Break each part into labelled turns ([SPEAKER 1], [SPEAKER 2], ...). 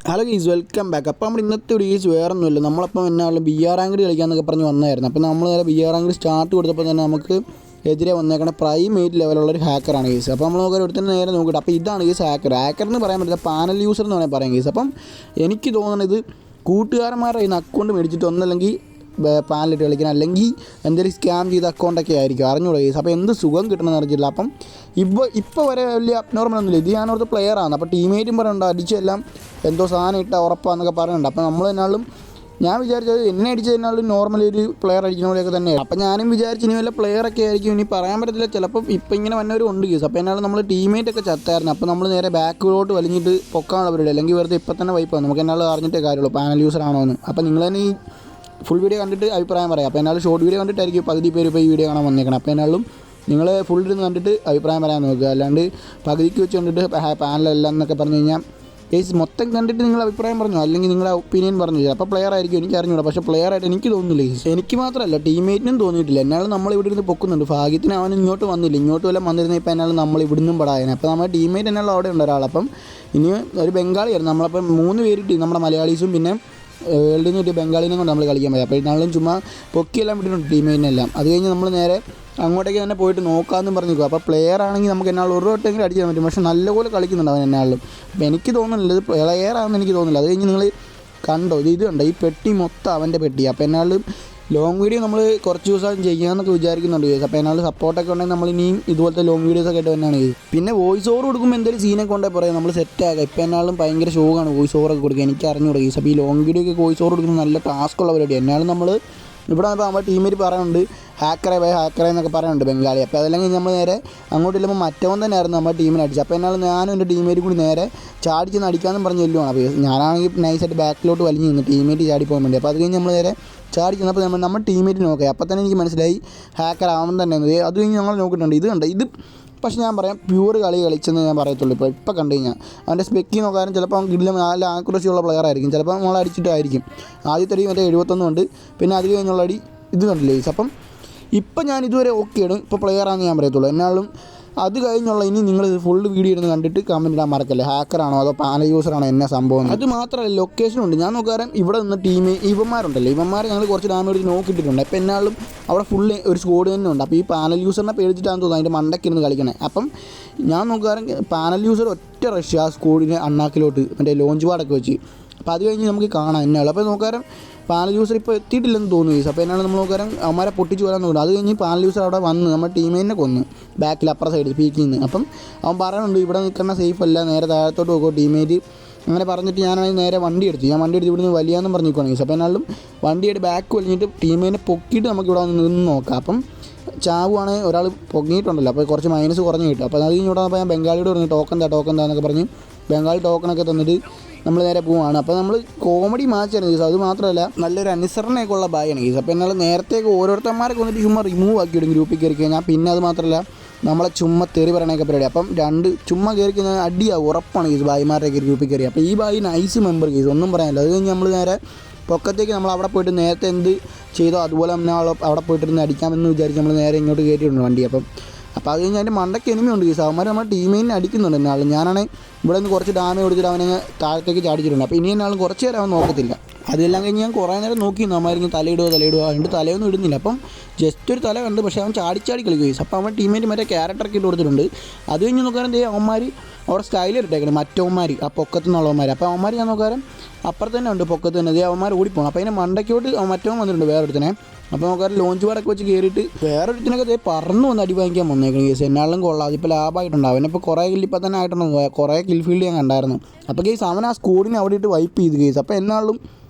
[SPEAKER 1] Hello ഗീസ്, welcome back. അപ്പോൾ നമ്മുടെ ഇന്നത്തെ ഒരു ഗീസ് വേറെ ഒന്നുമില്ല. നമ്മളപ്പം എന്നാലും ബി ആർ റാങ്കഡ് കളിക്കാമെന്നൊക്കെ പറഞ്ഞ് വന്നായിരുന്നു. അപ്പോൾ നമ്മൾ നേരെ ബി ആർ റാങ്കഡ് സ്റ്റാർട്ട് കൊടുത്തപ്പോൾ തന്നെ നമുക്ക് എതിരെ വന്നേക്കണ പ്രൈം 8 ലെവലുള്ള ഒരു ഹാക്കറാണ് ഗീസ്. അപ്പോൾ നമ്മൾ നോക്കാൻ ഒരുത്തന്നെ നേരെ നോക്കിയിട്ട് അപ്പോൾ ഇതാണ് ഗീസ് ഹാക്കർ എന്ന് പറയാൻ പറ്റില്ല, പാനൽ യൂസർ എന്ന് വേണമെങ്കിൽ പറയാം ഗീസ്. അപ്പം എനിക്ക് തോന്നുന്നത് കൂട്ടുകാരന്മാരുടെ കയ്യിൽ നിന്ന് അക്കൗണ്ട് മേടിച്ചിട്ട് ഒന്നല്ലെങ്കിൽ പാനലിട്ട് കളിക്കണം, അല്ലെങ്കിൽ എന്തെങ്കിലും സ്കാം ചെയ്ത അക്കൗണ്ടൊക്കെ ആയിരിക്കും, അറിഞ്ഞൂടെ ഗീസ്. അപ്പോൾ എന്ത് സുഖം കിട്ടണമെന്ന് അറിഞ്ഞില്ല. അപ്പം ഇപ്പോൾ വരെ വലിയ അബ്നോർമലൊന്നുമില്ല. ഇത് ഞാനോർത്ത് പ്ലെയറാണ്. അപ്പോൾ ടീമേറ്റും പറയുന്നുണ്ട് അടിച്ചെല്ലാം എന്തോ സാധനം ഇട്ട ഉറപ്പാന്നൊക്കെ പറയുന്നുണ്ട്. അപ്പോൾ നമ്മൾ എന്നാലും ഞാൻ വിചാരിച്ചത് എന്നെ അടിച്ചതിനാളും നോർമലി ഒരു പ്ലെയർ അടിക്കുന്ന പോലെയൊക്കെ തന്നെയാണ്. അപ്പോൾ ഞാനും വിചാരിച്ചു ഇനി വല്ല പ്ലെയറൊക്കെ ആയിരിക്കും, ഇനി പറയാൻ പറ്റത്തില്ല. ചിലപ്പോൾ ഇപ്പം ഇങ്ങനെ വന്നവരും ഉണ്ട് കേസ്. അപ്പോൾ എന്നാലും നമ്മൾ ടീമേറ്റൊക്കെ ചത്തായിരുന്നു. അപ്പോൾ നമ്മൾ നേരെ ബാക്കിലോട്ട് വലിഞ്ഞിട്ട് പൊക്കാനുള്ള പരിപാടി, അല്ലെങ്കിൽ വെറുതെ ഇപ്പം തന്നെ വൈപ്പാണ്. നമുക്ക് എന്നാലും അറിഞ്ഞിട്ടേ കാര്യമുള്ളൂ പാനൽ യൂസർ ആണോ എന്ന്. അപ്പോൾ നിങ്ങൾ തന്നെ ഈ ഫുൾ വീഡിയോ കണ്ടിട്ട് അഭിപ്രായം പറയാം. അപ്പോൾ എന്നാലും ഷോർട്ട് വീഡിയോ കണ്ടിട്ടായിരിക്കും പകുതി പേര് ഇപ്പോൾ ഈ വീഡിയോ കാണാൻ വന്നേക്കണം. അപ്പോൾ എന്നാലും നിങ്ങൾ ഫുൾ ഇരുന്ന് കണ്ടിട്ട് അഭിപ്രായം പറയാൻ നോക്കുക. അല്ലാണ്ട് പകുതിക്ക് വെച്ച് കണ്ടിട്ട് പാനലല്ല എന്നൊക്കെ പറഞ്ഞു കഴിഞ്ഞാൽ കേസ് മൊത്തം കണ്ടിട്ട് നിങ്ങൾ അഭിപ്രായം പറഞ്ഞു, അല്ലെങ്കിൽ നിങ്ങളുടെ ഒപ്പീനിയൻ പറഞ്ഞു. അപ്പോൾ പ്ലെയർ ആയിരിക്കും, എനിക്ക് അറിഞ്ഞൂടാ. പക്ഷേ പ്ലെയർ ആയിട്ട് എനിക്ക് തോന്നുന്നില്ല കേസ്. എനിക്ക് മാത്രമല്ല ടീമേറ്റിനും തോന്നിയിട്ടില്ല. എന്നാലും നമ്മൾ ഇവിടെ ഇരുന്ന് പൊക്കുന്നുണ്ട്. ഭാഗ്യത്തിന് അവൻ ഇങ്ങോട്ട് വന്നില്ല. ഇങ്ങോട്ട് വല്ലതും വന്നിരുന്ന ഇപ്പോൾ എന്നാലും നമ്മൾ ഇവിടുന്നും പെടായനെ. അപ്പോൾ നമ്മുടെ ടീമേറ്റ് എന്നാലും അവിടെ ഉണ്ട് ഒരാൾ. അപ്പം ഇനി ഒരു ബംഗാളിയായിരുന്നു. നമ്മളപ്പം 3 പേരിട്ട് നമ്മുടെ മലയാളീസും പിന്നെ വേൾഡിൽ നിന്ന് കിട്ടിയ ബംഗാളിനെ കൊണ്ട് നമ്മൾ കളിക്കാൻ പറ്റും. അപ്പോൾ ഇന്നാളും ചുമ്മാ പൊക്കിയെല്ലാം വിട്ടിട്ടുണ്ട് ടീമേറ്റിനെല്ലാം. അത് കഴിഞ്ഞ് നമ്മൾ നേരെ അങ്ങോട്ടേക്ക് തന്നെ പോയിട്ട് നോക്കാമെന്നും പറഞ്ഞു നിൽക്കുക. അപ്പോൾ പ്ലെയർ ആണെങ്കിൽ നമുക്ക് എന്നാലും ഒരു വട്ടെങ്കിലും അടിക്കാൻ പറ്റും. പക്ഷേ നല്ലപോലെ കളിക്കുന്നുണ്ട് അവൻ എന്നാളും. അപ്പോൾ എനിക്ക് തോന്നുന്നില്ല ഇത് പ്ലെയറാണെന്ന് എനിക്ക് തോന്നുന്നില്ല. അത് കഴിഞ്ഞ് നിങ്ങൾ കണ്ടോ, ഇത് കണ്ടോ, ഈ പെട്ടി മൊത്തം അവൻ്റെ പെട്ടി. അപ്പോൾ എന്നാലും ലോങ് വീഡിയോ നമ്മൾ കുറച്ച് ദിവസം ചെയ്യാമെന്നൊക്കെ വിചാരിക്കുന്നുണ്ട് കേസ്. അപ്പോൾ എന്നാലും സപ്പോർട്ടൊക്കെ ഉണ്ടെങ്കിൽ നമ്മൾ ഇനിയും ഇതുപോലത്തെ ലോങ് വീഡിയോസൊക്കെ ആയിട്ട് തന്നെയാണ് കേസ്. പിന്നെ വോയിസ് ഓവർ കൊടുക്കുമ്പോൾ എന്തെങ്കിലും സീനൊക്കെ കൊണ്ടേ പറയാം, നമ്മൾ സെറ്റാക്കാം. ഇപ്പോൾ എന്നാലും ഭയങ്കര ഷോക്കാണ് വോയിസ് ഓവറൊക്കെ കൊടുക്കുക, എനിക്ക് അറിഞ്ഞൂടെ കേസ്. അപ്പോൾ ഈ ലോങ് വീഡിയോക്ക് വോയിസ് ഓവർ കൊടുക്കുന്നത് നല്ല ടാസ്ക്കുള്ള പരിപാടി. എന്നാലും നമ്മൾ ഇവിടെ വന്നപ്പോൾ നമ്മുടെ ടീമേറ്റ് പറയുന്നുണ്ട് ഹാക്കറെ എന്നൊക്കെ പറയുന്നുണ്ട് ബംഗാളി. അപ്പോൾ അതല്ലെങ്കിൽ നമ്മൾ നേരെ അങ്ങോട്ട് ഇല്ലുമ്പോൾ മറ്റവൻ തന്നെ ആയിരുന്നു നമ്മുടെ ടീമിനെ അടിച്ചത്. അപ്പോൾ എന്നാലും ഞാനും എൻ്റെ ടീമേറ്റ് കൂടി നേരെ ചാടിച്ചെന്ന് അടിക്കാമെന്നും പറഞ്ഞ് ചെല്ലുവാണ്. അപ്പോൾ ഞാനാണെങ്കിൽ നൈസായിട്ട് ബാക്കിലോട്ട് വലിഞ്ഞ് നിന്ന് ടീമേറ്റ് ചാടി പോകാൻ വേണ്ടി. അപ്പോൾ അത് കഴിഞ്ഞ് നമ്മൾ നേരെ ചാടി ചെന്നപ്പോൾ നമ്മൾ ടീമേറ്റ് നോക്കാം. അപ്പോൾ തന്നെ എനിക്ക് മനസ്സിലായി ഹാക്കർ ആവാൻ തന്നെ. അത് കഴിഞ്ഞ് ഞങ്ങൾ നോക്കിയിട്ടുണ്ട്. ഇത് കണ്ട ഇത് പക്ഷേ ഞാൻ പറയാം പ്യൂർ കളി കളിച്ചെന്ന് ഞാൻ പറയത്തുള്ളൂ. ഇപ്പോൾ കണ്ടു കഴിഞ്ഞാൽ അവൻ്റെ സ്പെക്കി നോക്കാനും ചിലപ്പോൾ അവൻ കിടിലം നല്ല ആക്യുറസി ഉള്ള പ്ലെയർ ആയിരിക്കും. ചിലപ്പോൾ നമ്മൾ അടിച്ചിട്ടായിരിക്കും. ആദ്യത്തെ അടി മറ്റേ 71 ഉണ്ട്, പിന്നെ അത് കഴിഞ്ഞുള്ള അടി ഇത് കണ്ടില്ലേ. അപ്പം ഇപ്പം ഞാൻ ഇതുവരെ ഓക്കെയാണ്, ഇപ്പോൾ പ്ലെയറാണെന്ന് ഞാൻ പറയത്തുള്ളൂ. എന്നാലും അത് കഴിഞ്ഞുള്ള ഇനി നിങ്ങൾ ഫുൾ വീഡിയോ ഇരുന്ന് കണ്ടിട്ട് കമൻറ്റ് ഇടാൻ മറക്കല്ലേ, ഹാക്കറാണോ അതോ പാനൽ യൂസറാണോ എന്നെ സംഭവം. അത് മാത്രമല്ല ലൊക്കേഷനുണ്ട്. ഞാൻ നോക്കാറ് ഇവിടെ നിന്ന് ടീം ഇവന്മാരുണ്ടല്ലോ, ഇവന്മാർ ഞങ്ങൾ കുറച്ച് ഡാമേജ് എടുത്ത് നോക്കിയിട്ടുണ്ട്. അപ്പോൾ എന്നാലും അവിടെ ഫുള്ള് ഒരു സ്കോഡ് തന്നെ ഉണ്ട്. അപ്പോൾ ഈ പാനൽ യൂസറിനെ പേടിച്ചിട്ടാണെന്ന് തോന്നുന്നു അതിൻ്റെ മണ്ടയ്ക്കിരുന്ന് കളിക്കണേ. അപ്പം ഞാൻ നോക്കാറ് പാനൽ യൂസർ ഒറ്റ റഷ് ആ സ്കോഡിനെ അണ്ണാക്കിലോട്ട് മറ്റേ ലോഞ്ച് പാടൊക്കെ വെച്ച്. അപ്പോൾ അത് കഴിഞ്ഞ് നമുക്ക് കാണാം എന്നാണ്. അപ്പോൾ നോക്കാറ് പാനൽ യൂസർ ഇപ്പോൾ എത്തിയിട്ടില്ലെന്ന് തോന്നുന്നു കേസ്. അപ്പോൾ എന്നാണ് നമ്മൾ നോക്കാറ് അവന്മാരെ പൊട്ടിച്ച് വരാൻ നോക്കുന്നത്. അത് കഴിഞ്ഞ് പാനൽ യൂസർ അവിടെ വന്ന് നമ്മുടെ ടീമേറ്റിനെ കൊന്ന് ബാക്കിൽ അപ്പുറ സൈഡ് പീക്കിൽ നിന്ന്. അപ്പം അവൻ പറയുന്നുണ്ട് ഇവിടെ നിൽക്കുന്ന സേഫ് അല്ല, നേരെ താഴത്തോട്ട് പോകുമോ ടീമേറ്റ് അങ്ങനെ പറഞ്ഞിട്ട് ഞാനാണെങ്കിൽ നേരെ വണ്ടി എടുത്തു ഇവിടുന്ന് വലിയാന്നും പറഞ്ഞ് നിൽക്കുകയാണ് കേസ്. അപ്പോൾ എന്നാലും വണ്ടിയായിട്ട് ബാക്ക് വലിഞ്ഞിട്ട് ടീമേറ്റിനെ പൊക്കിയിട്ട് നമുക്ക് ഇവിടെ നിന്ന് നോക്കാം. അപ്പം ചാവുവാണെങ്കിൽ ഒരാൾ പൊങ്ങിയിട്ടുണ്ടല്ലോ, അപ്പോൾ കുറച്ച് മൈനസ് കുറഞ്ഞ് കിട്ടും. അപ്പോൾ അത് കഴിഞ്ഞ് ഇവിടെ വന്നപ്പോൾ ഞാൻ ബംഗാളിയോട് പറഞ്ഞു ടോക്കൻ എന്നൊക്കെ പറഞ്ഞ് ബംഗാളി ടോക്കണൊക്കെ തന്നിട്ട് നമ്മൾ നേരെ പോവാണ്. അപ്പോൾ നമ്മൾ കോമഡി മാച്ചായിരുന്നു കേസ്. അത് മാത്രമല്ല നല്ലൊരു അനുസരണയൊക്കെ ഉള്ള ബായാണ് കേസ്. അപ്പോൾ എന്നാൽ നേരത്തേക്ക് ഓരോരുത്തന്മാരെ കൊന്നിട്ട് ചുമ്മാ റിമൂവ് ആക്കിയിടും ഗ്രൂപ്പിൽ കയറി കഴിഞ്ഞാൽ. പിന്നെ അത് മാത്രമല്ല നമ്മളെ ചുമ്മാ തെറി പറയണൊക്കെ പരിപാടി. അപ്പം ചുമ്മാ കയറി കഴിഞ്ഞാൽ അടിയാവും ഉറപ്പാണ് കേസ് ബായിമാരുടെ ഗ്രൂപ്പിൽ കയറി. അപ്പോൾ ഈ ബായി നൈസ് മെമ്പർ കേസ്, ഒന്നും പറയാനില്ല. അത് കഴിഞ്ഞ് നമ്മൾ നേരെ പൊക്കത്തേക്ക് നമ്മൾ അവിടെ പോയിട്ട് നേരത്തെ എന്ത് ചെയ്തോ അതുപോലെ നമ്മൾ അവിടെ പോയിട്ടിരുന്ന് അടിക്കാമെന്ന് വിചാരിച്ച് നമ്മൾ നേരെ ഇങ്ങോട്ട് കയറ്റിയിട്ടുണ്ട് വണ്ടി. അപ്പോൾ അത് കഴിഞ്ഞ് അതിൻ്റെ മണ്ടയ്ക്ക് എനിമി ഉണ്ട് കേസ്. അവന്മാർ നമ്മുടെ ടീമേറ്റിനെ അടിക്കുന്നുണ്ട് എന്നാളും. ഞാനാണെങ്കിൽ ഇവിടെ നിന്ന് കുറച്ച് ഡാമേജ് കൊടുത്തിട്ട് അവനെ താഴത്തേക്ക് ചാടിച്ചിട്ടുണ്ട്. അപ്പോൾ ഇനി എന്നാളും കുറച്ച് നേരം അവൻ നോക്കത്തില്ല. അതെല്ലാം കഴിഞ്ഞ് ഞാൻ കുറേ നേരം നോക്കി അവന്മാരിങ്ങനെ തലയിടുക അതിൻ്റെ തലയൊന്നും ഇടുന്നില്ല. അപ്പം ജസ്റ്റ് ഒരു തല കണ്ട്, പക്ഷേ അവൻ ചാടി കളിക്കുക കേസ്. അപ്പോൾ അവൻ ടീമേറ്റ് മറ്റേ ക്യാരക്ടറൊക്കെ ഇട്ട് കൊടുത്തിട്ടുണ്ട്. അത് കഴിഞ്ഞ് നോക്കാനും അവന്മാർ അവിടെ സ്റ്റൈലർ ഇട്ടേക്കണം മറ്റവന്മാർ ആ പൊക്കത്തു നിന്നുള്ളവന്മാർ. അപ്പോൾ അവന്മാർ ഞാൻ നോക്കാനും അപ്പുറത്ത് തന്നെ ഉണ്ട് പൊക്കത്ത് തന്നെ അവന്മാർ ഓടിപ്പോകണം. അപ്പോൾ അതിൻ്റെ മണ്ടയ്ക്കോട്ട് മറ്റവൻ വന്നിട്ടുണ്ട് വേറൊരുത്തനെ. അപ്പോൾ നോക്കാറ് ലോഞ്ച് പാടൊക്കെ വെച്ച് കയറിയിട്ട് വേറൊരുത്തിനൊക്കെ പറന്നു വന്ന് അടി വാങ്ങിക്കാൻ വന്നേക്കണം കേസ്. എന്നാലും കൊള്ളാം, അതിപ്പോൾ ലാഭമായിട്ടുണ്ട്. അവനിപ്പോൾ കുറേ കില്ലിപ്പോൾ തന്നെ ആയിട്ടുണ്ട്, കുറേ കിൽ ഫീൽഡ് ഞാൻ കണ്ടായിരുന്നു. അപ്പോൾ കേസ് അവൻ ആ സ്കോഡിനെ അവിടെ ഇട്ട് വൈപ്പ് ചെയ്ത് കേസ്. അപ്പോൾ എന്നാലും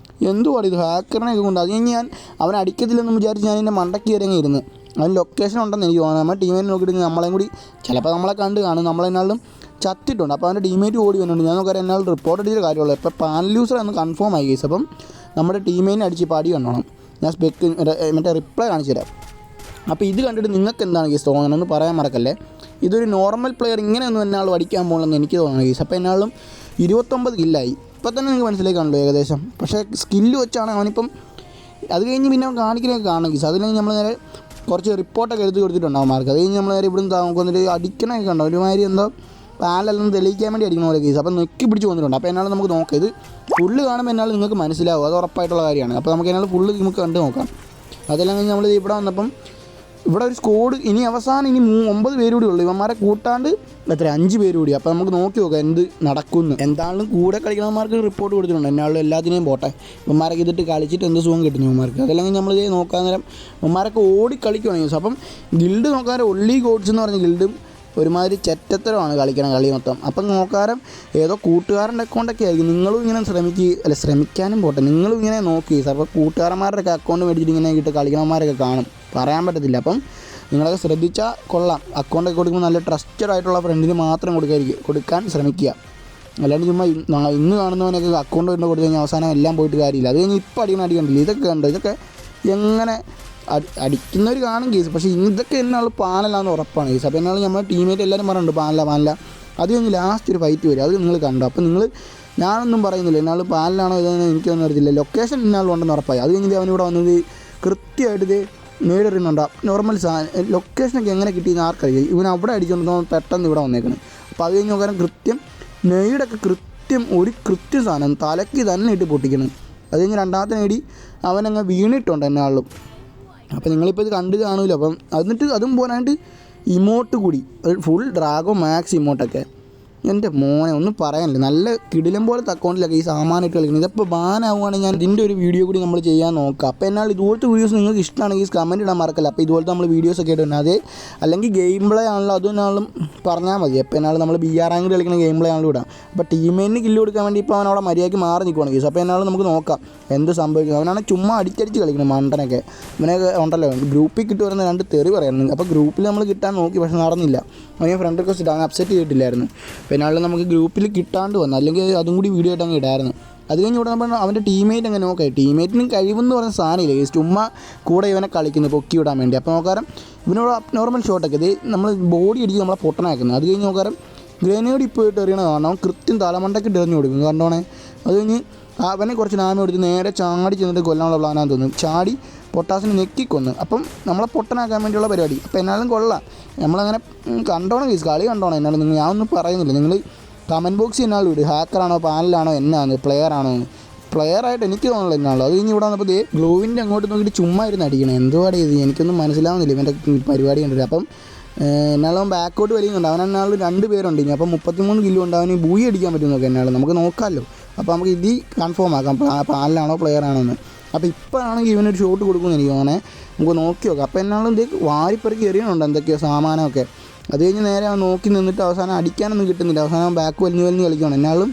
[SPEAKER 1] എന്തുവാണ് ഇത് ഹാക്കറിനെയൊക്കെ കൊണ്ട്. അത് കഴിഞ്ഞ് ഞാൻ അവനെ അടിക്കത്തില്ലെന്ന് വിചാരിച്ച് ഞാൻ എൻ്റെ മണ്ടയ്ക്ക് കയറി ഇരുന്ന്. അവൻ ലൊക്കേഷൻ ഉണ്ടെന്ന് എനിക്ക് തോന്നുന്നു. നമ്മുടെ ടീമിനെ നോക്കിയിട്ട് നമ്മളെയും കൂടി ചിലപ്പോൾ നമ്മളെ കണ്ട് കാണും, നമ്മളെന്നാളും ചത്തിട്ടുണ്ട്. അപ്പോൾ അവൻ്റെ ടീമേറ്റ് ഓടി വന്നിട്ടുണ്ട്. ഞാൻ നോക്കാം എന്നാലും റിപ്പോർട്ട് അടിച്ചിട്ട് കാര്യമുള്ളൂ. ഇപ്പോൾ പാനൽ യൂസർ എന്ന് കൺഫേം ആയി കേസ്. അപ്പം നമ്മുടെ ടീമേറ്റിനെ അടിച്ച് ഇപ്പോൾ അടി കണ്ടോണം. ഞാൻ സ്പെക്ക് മറ്റേ റിപ്ലൈ കാണിച്ചു തരാം. അപ്പോൾ ഇത് കണ്ടിട്ട് നിങ്ങൾക്ക് എന്താണ് കേസ് തോന്നണമെന്ന് പറയാൻ മറക്കല്ലേ. ഇതൊരു നോർമൽ പ്ലെയർ ഇങ്ങനെയൊന്നും എന്നാളും അടിക്കാൻ പോകണമെന്ന് എനിക്ക് തോന്നുന്നു കേസ്. അപ്പോൾ എന്നാളും 29 കില്ലായി. ഇപ്പോൾ തന്നെ നിങ്ങൾക്ക് മനസ്സിലാക്കാണല്ലോ ഏകദേശം. പക്ഷേ സ്കില്ല് വെച്ചാണ് അവനിപ്പം അത് കഴിഞ്ഞ് പിന്നെ അവൻ കാണിക്കുന്നതൊക്കെ കാണണം കേസ്. അതില്ലെങ്കിൽ നമ്മൾ നേരെ കുറച്ച് റിപ്പോർട്ടൊക്കെ എടുത്ത് കൊടുത്തിട്ടുണ്ടാവും മാർക്ക്. അത് കഴിഞ്ഞ് നമ്മൾ നേരെ ഇവിടുന്ന് നോക്കുന്നിട്ട് അടിക്കണമൊക്കെ ഉണ്ടോ ഒരുമാതിരി എന്തോ പാലല്ലെന്ന് തെളിയിക്കാൻ വേണ്ടി അടിക്കുന്ന പോലെ കേസ്. അപ്പോൾ നെക്കി പിടിച്ച് വന്നിട്ടുണ്ട്. അപ്പോൾ എന്നാലും നമുക്ക് നോക്കാം. ഇത് ഫുള്ള് കാണുമ്പോൾ എന്നാലും നിങ്ങൾക്ക് മനസ്സിലാവും, അത് ഉറപ്പായിട്ടുള്ള കാര്യമാണ്. അപ്പോൾ നമുക്ക് എന്നാലും ഫുള്ള് നമുക്ക് കണ്ട് നോക്കാം. അതെല്ലാം കഴിഞ്ഞ് നമ്മൾ ഇവിടെ വന്നപ്പം ഇവിടെ ഒരു സ്കോഡ് ഇനി അവസാനം 9 പേര് കൂടി ഉള്ളൂ. ഇവന്മാരെ കൂട്ടാണ്ട് 5 പേര് കൂടി. അപ്പോൾ നമുക്ക് നോക്കി നോക്കാം എന്ത് നടക്കുന്നു. എന്താണെങ്കിലും കൂടെ കളിക്കണവന്മാർക്ക് റിപ്പോർട്ട് കൊടുത്തിട്ടുണ്ട്. എന്നാലും എല്ലാത്തിനെയും പോട്ടെ, ഇവന്മാരൊക്കെ ഇതിട്ട് കളിച്ചിട്ട് എന്ത് സുഖം കിട്ടുന്നു ഇവന്മാർക്ക്. അതല്ലെങ്കിൽ നമ്മൾ ഇത് നോക്കാൻ നേരം ഇവന്മാരൊക്കെ ഓടി കളിക്കുകയാണ്. അപ്പം ഗിൽഡ് നോക്കാൻ ഒള്ളി ഗോഡ്സ് എന്ന് പറഞ്ഞ ഗിൽഡും ഒരുമാതിരി ചെറ്റത്തരമാണ് കളിക്കണം കളി മൊത്തം. അപ്പം നോക്കാരം ഏതോ കൂട്ടുകാരൻ്റെ അക്കൗണ്ടൊക്കെ ആയിരിക്കും. നിങ്ങളും ഇങ്ങനെ ശ്രമിക്കാനും പോട്ടെ, നിങ്ങളും ഇങ്ങനെ നോക്കി. അപ്പോൾ കൂട്ടുകാരന്മാരുടെയൊക്കെ അക്കൗണ്ട് മേടിച്ചിട്ട് ഇങ്ങനെ ഇട്ട് കളിക്കണമാരൊക്കെ കാണും, പറയാൻ പറ്റത്തില്ല. അപ്പം നിങ്ങളൊക്കെ ശ്രദ്ധിച്ചാൽ കൊള്ളാം. അക്കൗണ്ടൊക്കെ കൊടുക്കുമ്പോൾ നല്ല ട്രസ്റ്റഡ് ആയിട്ടുള്ള ഫ്രണ്ടിന് മാത്രം കൊടുക്കാൻ ശ്രമിക്കുക. അല്ലാണ്ട് ചുമ്മാ ഇന്ന് കാണുന്നവനൊക്കെ അക്കൗണ്ട് കൊണ്ട് കൊടുത്തു കഴിഞ്ഞാൽ അവസാനം എല്ലാം പോയിട്ട് കാര്യമില്ല. അത് കഴിഞ്ഞ് ഇപ്പോൾ അടി കണ്ടില്ല. ഇതൊക്കെ കണ്ടോ, ഇതൊക്കെ എങ്ങനെ അടിക്കുന്നവർ കാണും കേസ്. പക്ഷേ ഇതൊക്കെ എന്നാൾ പാനലാന്ന് ഉറപ്പാണ് കേസ്. അപ്പോൾ എന്നാലും നമ്മുടെ ടീമേറ്റ് എല്ലാവരും പറയുന്നുണ്ട് പാനല. അത് കഴിഞ്ഞ് ലാസ്റ്റ് ഒരു ഫൈറ്റ് വരും, അത് നിങ്ങൾ കണ്ടോ. അപ്പോൾ ഞാനൊന്നും പറയുന്നില്ല എന്നാൾ പാനലാണോ ഇതെന്ന് എനിക്കൊന്നും അറിയത്തില്ല. ലൊക്കേഷൻ ഇന്നാളുണ്ടെന്ന് ഉറപ്പായി. അത് കഴിഞ്ഞ് അവനിവിടെ വന്നത് കൃത്യമായിട്ട് ഇത് നേടിടുന്നുണ്ട്. നോർമൽ ലൊക്കേഷനൊക്കെ എങ്ങനെ കിട്ടിയെന്ന് ആർക്കറിയാം. ഇവൻ അവിടെ അടിച്ചുകൊണ്ട് പെട്ടെന്ന് ഇവിടെ വന്നേക്കണം. അപ്പോൾ അത് കഴിഞ്ഞ് നോക്കാൻ കൃത്യം നെയ്ഡൊക്കെ കൃത്യം സാധനം തലയ്ക്ക് തന്നെ ഇട്ട് പൊട്ടിക്കണം. അത് കഴിഞ്ഞ് രണ്ടാമത്തെ നേടി അവനങ്ങ് വീണിട്ടുണ്ട് എന്നാളും. അപ്പോൾ നിങ്ങളിപ്പോൾ ഇത് കണ്ട് കാണുമല്ലോ. അപ്പം എന്നിട്ട് അതും പോരാണ്ട് ഇമോട്ട് കൂടി ഫുൾ ഡ്രാഗോ മാക്സ് ഇമോട്ടൊക്കെ എൻ്റെ മോനെ ഒന്നും പറയാനില്ല. നല്ല കിടിലം പോലത്തെ അക്കൗണ്ടിലൊക്കെ ഈ സാമാനായിട്ട് കളിക്കുന്നത്. ഇതിപ്പോൾ ബാനാവുകയാണെങ്കിൽ ഞാൻ ഇതിൻ്റെ ഒരു വീഡിയോ കൂടി നമ്മൾ ചെയ്യാൻ നോക്കാം. അപ്പോൾ എന്നാൽ ഇതുപോലത്തെ വീഡിയോസ് നിങ്ങൾക്ക് ഇഷ്ടമാണെങ്കിൽ കമൻറ്റ് ഇടാൻ മറക്കല്ല. അപ്പോൾ ഇതുപോലത്തെ നമ്മൾ വീഡിയോസൊക്കെ ഇടുന്നത് അതേ അല്ലെങ്കിൽ ഗെയിം പ്ലേ ആണല്ലോ അതൊന്നാളും പറഞ്ഞാൽ മതി. അപ്പോൾ എന്നാൽ നമ്മൾ BR റാങ്ക് കളിക്കുന്ന ഗെയിം പ്ലേ ആണല്ലോ ഇടാം. അപ്പോൾ ടീമേറ്റിന് കില്ല് കൊടുക്കാൻ വേണ്ടി ഇപ്പോൾ അവൻ അവിടെ മര്യാദയ്ക്ക് മാറി നിൽക്കുകയാണ് കേസ്. അപ്പോൾ എന്നാലും നമുക്ക് നോക്കാം എന്ത് സംഭവിക്കും. അവനാണ് ചുമ്മാ അടിച്ചടിച്ച് കളിക്കണം മണ്ടനൊക്കെ. ഇവനൊക്കെ ഉണ്ടല്ലോ ഗ്രൂപ്പിൽ കിട്ടി വരുന്ന 2 തെറി പറയുന്നു. അപ്പോൾ ഗ്രൂപ്പിൽ നമ്മൾ കിട്ടാൻ നോക്കി, പക്ഷേ നടന്നില്ല. അവൻ ഫ്രണ്ട് റിക്വസ്റ്റ് അവൻ അപ്സെറ്റ് ചെയ്തിട്ടില്ലായിരുന്നു. പിന്നെ നമുക്ക് ഗ്രൂപ്പിൽ കിട്ടാണ്ട് വന്നു, അല്ലെങ്കിൽ അതും കൂടി വീഡിയോ ആയിട്ട് അങ്ങ് ഇടായിരുന്നു. അത് കഴിഞ്ഞ് ഇവിടെ നമ്മൾ അവൻ്റെ ടീമേറ്റ് അങ്ങനെ നോക്കാം. ടീമേറ്റിനും കഴിവെന്ന് പറഞ്ഞ സാധനമില്ല, ചുമ്മാ കൂടെ ഇവനെ കളിക്കുന്നു പൊക്കി വിടാൻ വേണ്ടി. അപ്പോൾ നോക്കാരം ഇവനോട് നോർമൽ ഷോട്ടൊക്കെ ഇത് നമ്മൾ ബോഡി അടിച്ച് നമ്മളെ പൊട്ടനാക്കുന്നത്. അത് കഴിഞ്ഞ് നോക്കാരം ഗ്രനേഡ് ഇപ്പോൾ ഇട്ട് എറിയണത് കാണണം. അവൻ കൃത്യം തലമണ്ടയ്ക്ക് എറിഞ്ഞു കൊടുക്കും കണ്ടോണേ. അത് കഴിഞ്ഞ് അവനെ കുറച്ച് നാമം എടുത്ത് നേരെ ചാടി ചെന്നിട്ട് കൊല്ലാനുള്ള പ്ലാനാന്ന് തോന്നും. ചാടി പൊട്ടാസിനെ ഞെക്കിക്കൊന്ന്. അപ്പം നമ്മളെ പൊട്ടനാക്കാൻ വേണ്ടിയുള്ള പരിപാടി. അപ്പോൾ എന്നാലും കൊള്ളാം. നമ്മളങ്ങനെ കണ്ടോണം കേസ്, കളി കണ്ടോണം. എന്നാലും ഞാനൊന്നും പറയുന്നില്ല. നിങ്ങൾ കമൻറ്റ് ബോക്സിൽ എന്നാലും ഇടും ഹാക്കറാണോ പാനലാണോ എന്നാണ് പ്ലെയർ ആണോ എന്ന്. പ്ലെയറായിട്ട് എനിക്ക് തോന്നുന്നില്ല എന്നാണല്ലോ. അത് കഴിഞ്ഞ് ഇവിടെ വന്നപ്പോൾ ഗ്ലൂവിൻ്റെ അങ്ങോട്ട് നോക്കിയിട്ട് ചുമ്മാ ഇരുന്ന് അടിക്കണം. എന്തുപാട് ഇത് എനിക്കൊന്നും മനസ്സിലാവുന്നില്ല ഇവൻ്റെ പരിപാടി കണ്ടിട്ട്. അപ്പം എന്നാലും ബാക്കോട്ട് വലിയുന്നുണ്ട്. അവനെന്നാളും 2 പേരുണ്ട് ഇനി. അപ്പം 33 കില്ലുണ്ട്. അവന് ബൂയി അടിക്കാൻ പറ്റുമെന്നൊക്കെ എന്നാലും നമുക്ക് നോക്കാമല്ലോ. അപ്പോൾ നമുക്ക് ഇത് കൺഫേം ആക്കാം പാനലാണോ പ്ലെയർ ആണോ എന്ന്. അപ്പോൾ ഇപ്പോഴാണെങ്കിൽ ഇവനൊരു ഷോട്ട് കൊടുക്കുമെന്ന് എനിക്ക് തോന്നണേ. നമുക്ക് നോക്കി നോക്കാം. അപ്പോൾ എന്നാലും ഇത് വാരിപ്പെറുക്കി എറിയണുണ്ട് എന്തൊക്കെയോ സാമാനമൊക്കെ. അത് കഴിഞ്ഞ് നേരെ അവൻ നോക്കി നിന്നിട്ട് അവസാനം അടിക്കാനൊന്നും കിട്ടുന്നില്ല. അവസാനം ബാക്ക് വലിഞ്ഞ് കളിക്കണം. എന്നാലും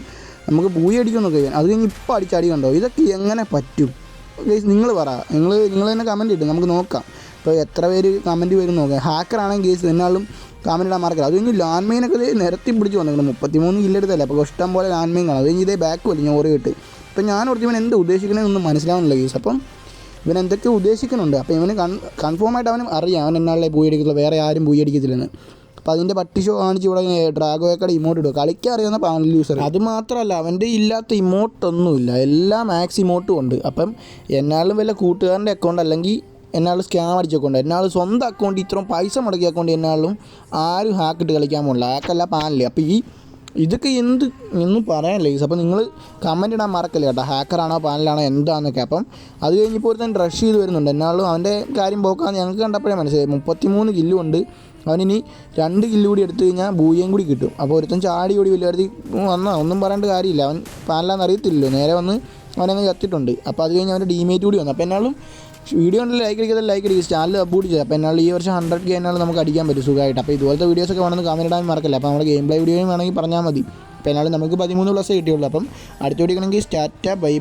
[SPEAKER 1] നമുക്ക് ബൂയി അടിക്കുമെന്നൊക്കെ. അത് കഴിഞ്ഞ് ഇപ്പോൾ അടി കണ്ടോ. ഇതൊക്കെ എങ്ങനെ പറ്റും നിങ്ങൾ പറ. നിങ്ങൾ തന്നെ കമൻറ്റ് ഇട്ട് നമുക്ക് നോക്കാം. ഇപ്പോൾ എത്ര പേര് കമൻറ്റ് വരും നോക്കാം. ഹാക്കറാണെങ്കിൽ കേസ് എന്നാലും കമൻറ്റ് ഇടാൻ മറക്കില്ല. അത് കഴിഞ്ഞ് ലാൻഡ് മൈനൊക്കെ നിരത്തി പിടിച്ച് വന്നിട്ടുണ്ട്. 33 കില്ലെടുത്തല്ലേ. അപ്പോൾ ഇഷ്ടം പോലെ ലാൻഡ് മൈൻ കാണും. അത് കഴിഞ്ഞ് ഇതേ ബാക്ക് വലിഞ്ഞ് ഓറി കിട്ട്. അപ്പോൾ ഞാൻ ഓർത്ത് ഇവൻ എന്താ ഉദ്ദേശിക്കണമെന്നൊന്നും മനസ്സിലാവുന്നില്ല കേസ്. അപ്പം ഇവൻ എന്തൊക്കെ ഉദ്ദേശിക്കുന്നുണ്ട്. അപ്പോൾ ഇവന് കൺഫേം ആയിട്ട് അവനും അറിയാം അവൻ എന്നാളെ ബൂയി അടിക്കത്തില്ല, വേറെ ആരും ബൂയി അടിക്കത്തില്ലെന്ന്. അപ്പോൾ അതിൻ്റെ പട്ടി ഷോ കാണിച്ച് ഇവിടെ ഡ്രാഗോയൊക്കെ ഇമോട്ട് ഇടുക. കളിക്കാൻ അറിയാവുന്ന പാനൽ യൂസർ. അത് മാത്രമല്ല അവൻ്റെ ഇല്ലാത്ത ഇമോട്ടൊന്നുമില്ല, എല്ലാ മാക്സ് ഇമോട്ടും ഉണ്ട്. അപ്പം എന്നാലും വല്ല കൂട്ടുകാരൻ്റെ അക്കൗണ്ട് അല്ലെങ്കിൽ എന്നാളും സ്കാം അടിച്ച അക്കൗണ്ട്, എന്നാളും സ്വന്തം അക്കൗണ്ട് ഇത്രയും പൈസ മുടക്കിയ അക്കൗണ്ട് എന്നാളും ആരും ഹാക്കിട്ട് കളിക്കാൻ പോകില്ല. ഹാക്കല്ല പാനല്. അപ്പോൾ ഇതൊക്കെ ഒന്നും പറയാനില്ല ഗൈസ്. അപ്പോൾ നിങ്ങൾ കമൻറ്റ് ഇടാൻ മറക്കല്ലേ കേട്ടോ, ഹാക്കറാണോ പാനലാണോ എന്താണെന്നൊക്കെ. അപ്പം അത് കഴിഞ്ഞപ്പോൾ ഒരുത്തൻ റഷ് ചെയ്ത് വരുന്നുണ്ട്. എന്നാലും അവൻ്റെ കാര്യം പോക്കാന്ന് ഞങ്ങൾക്ക് കണ്ടപ്പോഴേ മനസ്സിലായി. 33 കില്ലുണ്ട്. അവനിനി 2 കില്ല് കൂടി എടുത്തു കഴിഞ്ഞാൽ ബൂയം കൂടി കിട്ടും. അപ്പോൾ ഒരുത്തൻ ചാടി ഓടി വലിയ വന്നാൽ ഒന്നും പറയേണ്ട കാര്യമില്ല. അവൻ പാനലാന്ന് അറിയത്തില്ലല്ലോ, നേരെ വന്ന് അവനങ്ങ് ചത്തിട്ടുണ്ട്. അപ്പോൾ അത് കഴിഞ്ഞ് അവൻ്റെ ടീമേറ്റ് കൂടി വന്നു. അപ്പോൾ എന്നാലും വീഡിയോ ഉണ്ടെങ്കിൽ ലൈക്ക് അടിക്കുക, ചാനൽ അപ്ലോഡ് ചെയ്യുക. അപ്പോൾ എന്നാലും ഈ വർഷം 100K എന്നാലും നമുക്ക് അടിക്കാൻ പറ്റും സുഖമായിട്ട്. അപ്പോൾ ഇതുപോലത്തെ വീഡിയോസൊക്കെ വേണമെന്ന് കമൻറ്റ് ഇടാൻ മറക്കല്ല. അപ്പോൾ നമ്മുടെ ഗെയിം പ്ലേ വീഡിയോയും വേണമെങ്കിൽ പറഞ്ഞാൽ മതി. അപ്പോൾ എന്നാലും നമുക്ക് 13+ കിട്ടിയുള്ളൂ. അപ്പം അടുത്ത വീഡിയോ ആണെങ്കിൽ സ്റ്റാറ്റ ബൈ.